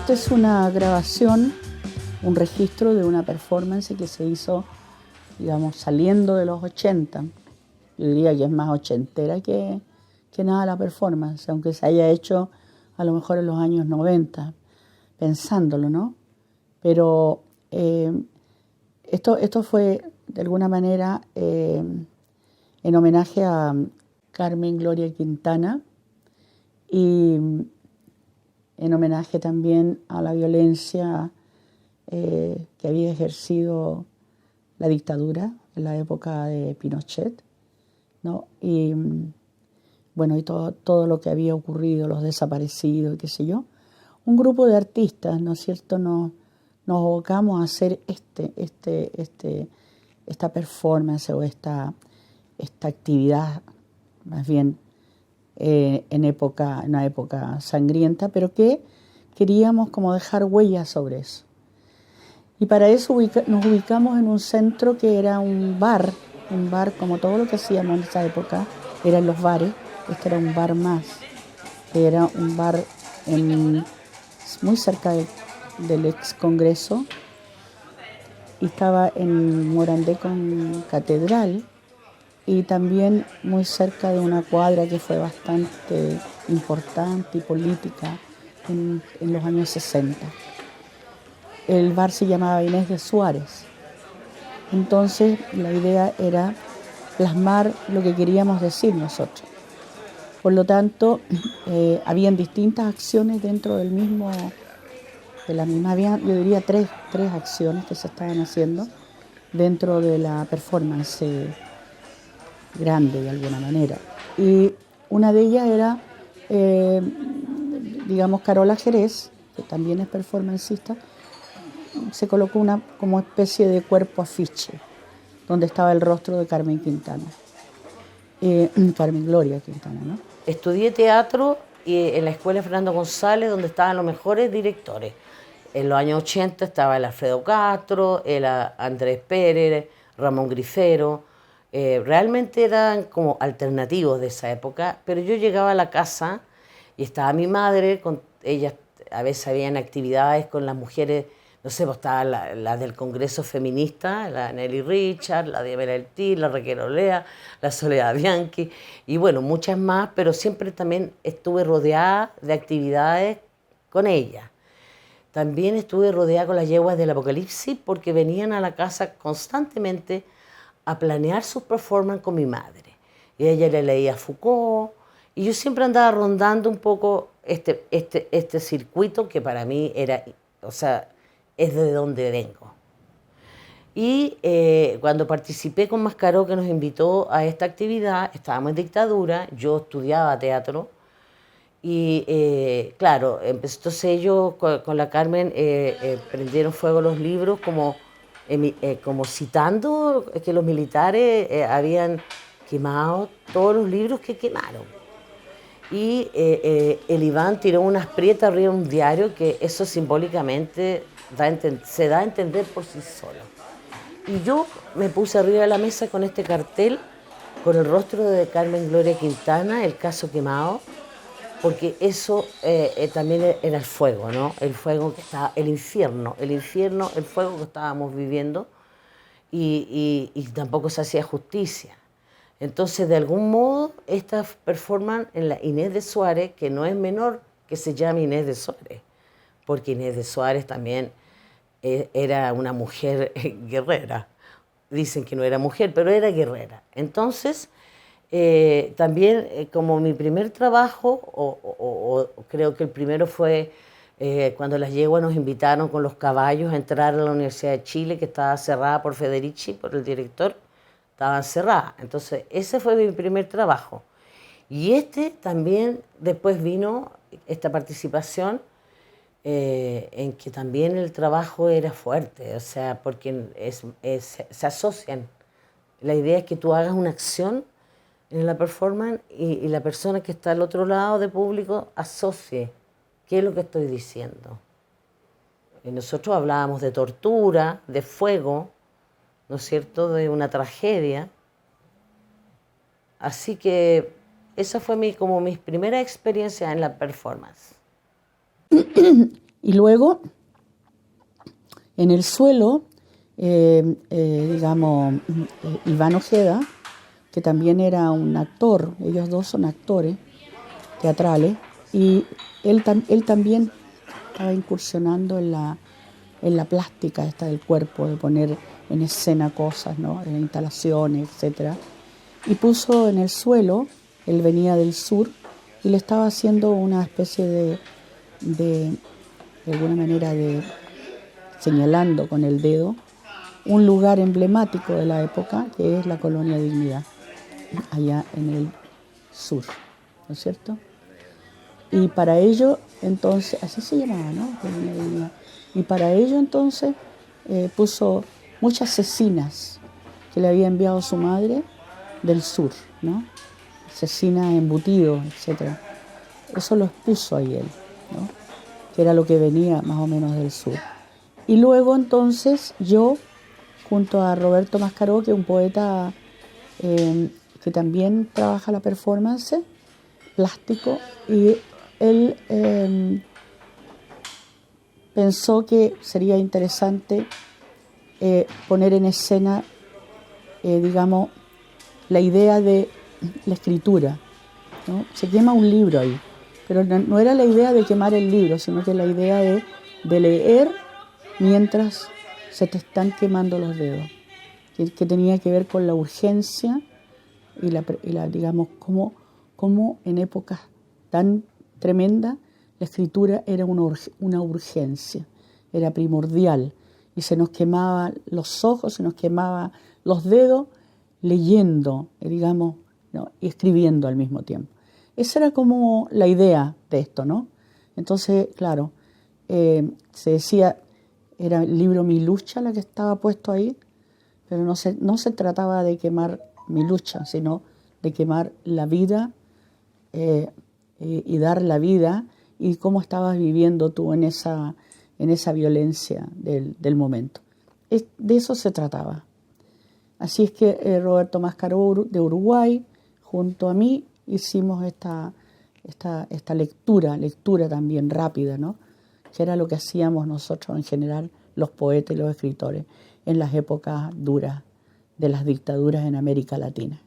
Esta es una grabación, un registro de una performance que se hizo, digamos, saliendo de los 80. Yo diría que es más ochentera que nada la performance, aunque se haya hecho a lo mejor en los años 90, pensándolo, ¿no? Pero esto fue de alguna manera en homenaje a Carmen Gloria Quintana y en homenaje también a la violencia que había ejercido la dictadura en la época de Pinochet, ¿no? Y bueno, y todo lo que había ocurrido, los desaparecidos, y qué sé yo. Un grupo de artistas, ¿no es cierto?, nos abocamos a hacer esta performance o esta actividad, más bien en una época sangrienta, pero que queríamos como dejar huellas sobre eso. Y para eso nos ubicamos en un centro que era un bar como todo lo que hacíamos en esa época, eran los bares. Este era un bar más, que era un bar muy cerca del ex Congreso, y estaba en Morandé con Catedral, y también muy cerca de una cuadra que fue bastante importante y política en los años 60. El bar se llamaba Inés de Suárez. Entonces la idea era plasmar lo que queríamos decir nosotros. Por lo tanto, habían distintas acciones dentro de la misma, yo diría tres acciones que se estaban haciendo dentro de la performance grande de alguna manera. Y una de ellas era, digamos, Carola Jerez, que también es performancista, se colocó una como especie de cuerpo afiche, donde estaba el rostro de Carmen Quintana, Carmen Gloria Quintana, ¿no? Estudié teatro en la Escuela Fernando González, donde estaban los mejores directores. En los años 80 estaba el Alfredo Castro, el Andrés Pérez, Ramón Grifero. Realmente eran como alternativos de esa época, pero yo llegaba a la casa y estaba mi madre, con ella a veces habían actividades con las mujeres, no sé, pues estaba la del Congreso Feminista, la Nelly Richard, la Diana Eltí, la Raquel Olea, la Soledad Bianchi, y bueno, muchas más, pero siempre también estuve rodeada de actividades con ella. También estuve rodeada con las yeguas del Apocalipsis porque venían a la casa constantemente a planear sus performances con mi madre. Y ella le leía a Foucault, y yo siempre andaba rondando un poco este circuito que para mí era, o sea, es de donde vengo. Y cuando participé con Mascaró, que nos invitó a esta actividad, estábamos en dictadura, yo estudiaba teatro, y claro, entonces ellos con la Carmen prendieron fuego los libros como citando que los militares habían quemado todos los libros que quemaron. Y el Iván tiró unas prietas arriba de un diario que eso simbólicamente se da a entender por sí solo. Y yo me puse arriba de la mesa con este cartel, con el rostro de Carmen Gloria Quintana, el caso quemado, porque eso también era el fuego, ¿no? El fuego que estaba, el fuego que estábamos viviendo, y tampoco se hacía justicia. Entonces, de algún modo, esta performance en la Inés de Suárez, que no es menor que se llame Inés de Suárez, porque Inés de Suárez también era una mujer guerrera. Dicen que no era mujer, pero era guerrera. Entonces, también como mi primer trabajo, o creo que el primero fue cuando las yeguas nos invitaron con los caballos a entrar a la Universidad de Chile, que estaba cerrada por Federici, por el director, estaban cerradas. Entonces, ese fue mi primer trabajo. Y también, después vino esta participación en que también el trabajo era fuerte, o sea, porque se asocian. La idea es que tú hagas una acción en la performance y la persona que está al otro lado de público asocie qué es lo que estoy diciendo. Y nosotros hablábamos de tortura, de fuego, ¿no es cierto?, de una tragedia. Así que esa fue como mis primeras experiencias en la performance. Y luego, en el suelo, Iván Ojeda, que también era un actor, ellos dos son actores teatrales, y él también estaba incursionando en la plástica esta del cuerpo, de poner en escena cosas, ¿no? En instalaciones, etc. Y puso en el suelo, él venía del sur, y le estaba haciendo una especie de alguna manera, señalando con el dedo un lugar emblemático de la época, que es la Colonia Dignidad, allá en el sur, ¿no es cierto? Y para ello, entonces, así se llamaba, ¿no? Colonia Dignidad. Y para ello, entonces, puso muchas cecinas que le había enviado su madre del sur, ¿no? Cecinas, embutidos, etc. Eso lo expuso ahí él, ¿no? Que era lo que venía más o menos del sur. Y luego, entonces, yo, junto a Roberto Mascaró, que es un poeta que también trabaja la performance, plástico, y él pensó que sería interesante poner en escena, digamos, la idea de la escritura, ¿no? Se quema un libro ahí, pero no era la idea de quemar el libro, sino que la idea de leer mientras se te están quemando los dedos, que tenía que ver con la urgencia y la digamos, cómo en épocas tan tremendas la escritura era una urgencia, era primordial, y se nos quemaban los ojos, se nos quemaban los dedos leyendo, digamos, ¿no? Y escribiendo al mismo tiempo. Esa era como la idea de esto, ¿no? Entonces, claro, se decía, era el libro Mi Lucha la que estaba puesto ahí, pero no se trataba de quemar mi lucha, sino de quemar la vida y dar la vida, y cómo estabas viviendo tú en esa violencia del momento. De eso se trataba. Así es que Roberto Mascaró de Uruguay, junto a mí, hicimos esta lectura también rápida, ¿no? Que era lo que hacíamos nosotros en general, los poetas y los escritores, en las épocas duras de las dictaduras en América Latina.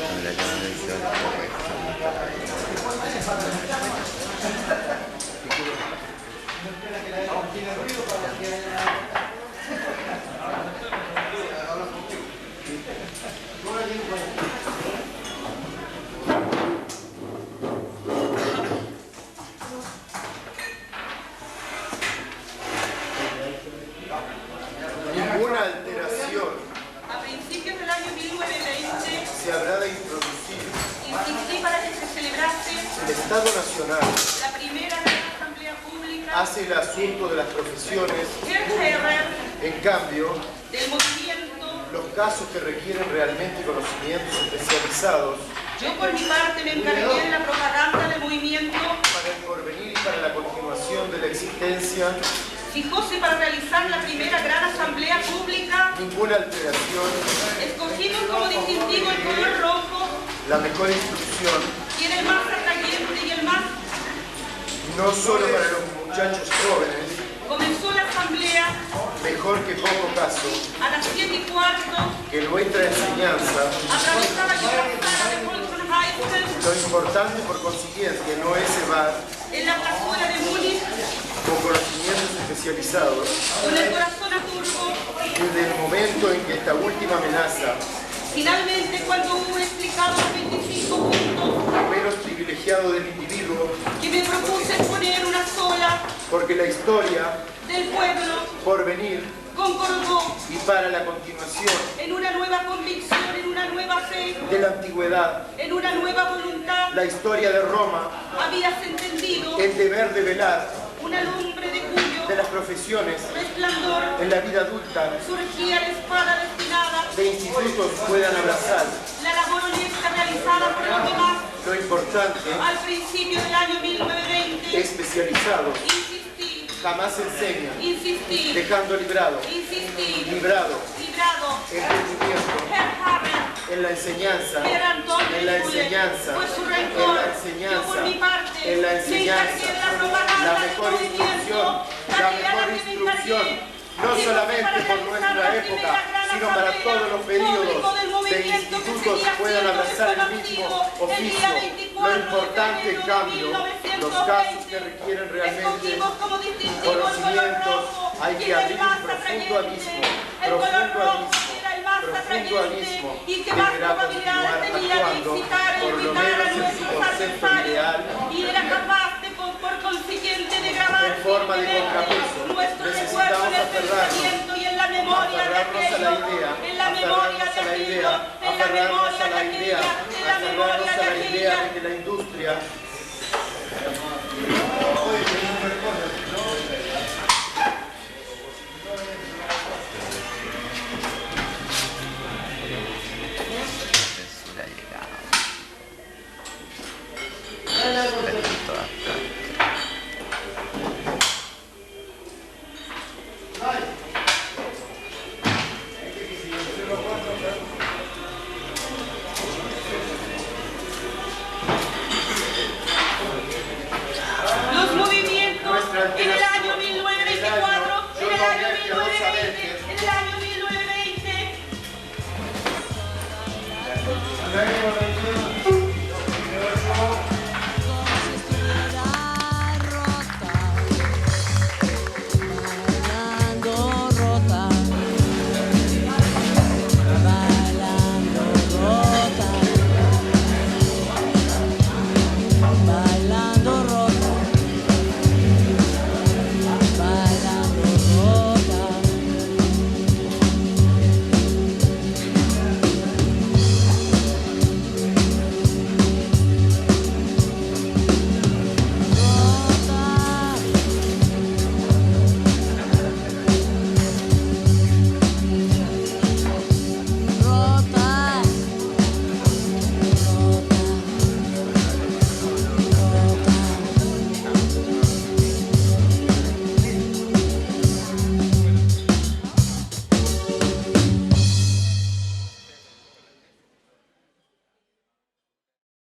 Habrá que analizar Ninguna alteración A principios del año 1920, se habrá de introducir insistí para que se celebrase el Estado Nacional la primera gran asamblea pública hace el asunto de las profesiones. del En cambio, movimiento. los casos que requieren realmente conocimientos especializados Yo por mi parte me encargué de la propaganda del movimiento. para el porvenir y para la continuación de la existencia, Fijóse para realizar la primera gran asamblea pública. ninguna alteración, Escogimos como distintivo el color rojo, la mejor instrucción, y era el más atrayente y el más. no solo para los muchachos jóvenes, Comenzó la asamblea mejor que poco caso, a las 7:15. que nuestra enseñanza, Atravesaba yo la sala de Wolfenheim lo importante por consiguiente no es cebar en la plazuela de Múnich con conocimientos especializados, con el corazón a turbo. desde el momento en que esta última amenaza, Finalmente, cuando hubo explicado los 25 puntos lo menos privilegiado del individuo, que me propuse exponer una sola porque la historia, del pueblo, por venir concordó y para la continuación en una nueva convicción, en una nueva fe, de la antigüedad, en una nueva voluntad. la historia de Roma, Habías entendido el deber de velar una lumbre de cuyo de las profesiones resplandor en la vida adulta, surgía la espada destinada, de institutos puedan abrazar la labor honesta realizada por los demás lo importante, al principio del año 1920. especializado, Insistí, jamás enseña, insistí, dejando librado, insistí, librado, librado. entendimiento, Herr Harrer, en la enseñanza, Herr Antonio en la Schule, enseñanza, fue su en rencor. la Yo enseñanza, por mi parte en la me encargué enseñanza, de la propaganda la del mejor movimiento, instrucción, la tarea mejor que me instrucción, encargué. no Digo que solamente para por realizar nuestra la época, primera gran sino para asamblea todos los periodos público del de movimiento que institutos seguía puedan siendo abrazar el mismo desconocido. El oficio. día 24 Lo importante, de en febrero de cambio, los casos que requieren realmente escogimos como distintivo el color conocimientos, rojo, hay que que era el abrir más un profundo atrayente. abismo, El color profundo rojo abismo, era el más profundo atrayente abismo, y que que más deberá probabilidades continuar tenía de actuando, incitar e por lo invitar a menos en su nuestros concepto adversarios ideal, y era capaz de, por consiguiente, de grabar en forma de firmemente contrapeso. nuestro Necesitamos recuerdo en el aferrarnos, pensamiento y en la memoria de aferrarnos a la aquello, idea, en la memoria de aferrarnos a la aquello, idea, en la aferrarnos memoria a de la idea, aquella, en la memoria aferrarnos a de la idea aquella. de que la industria censura llegado. En todas partes. Los movimientos en el año 1924, en el año 1920, en el año 1920.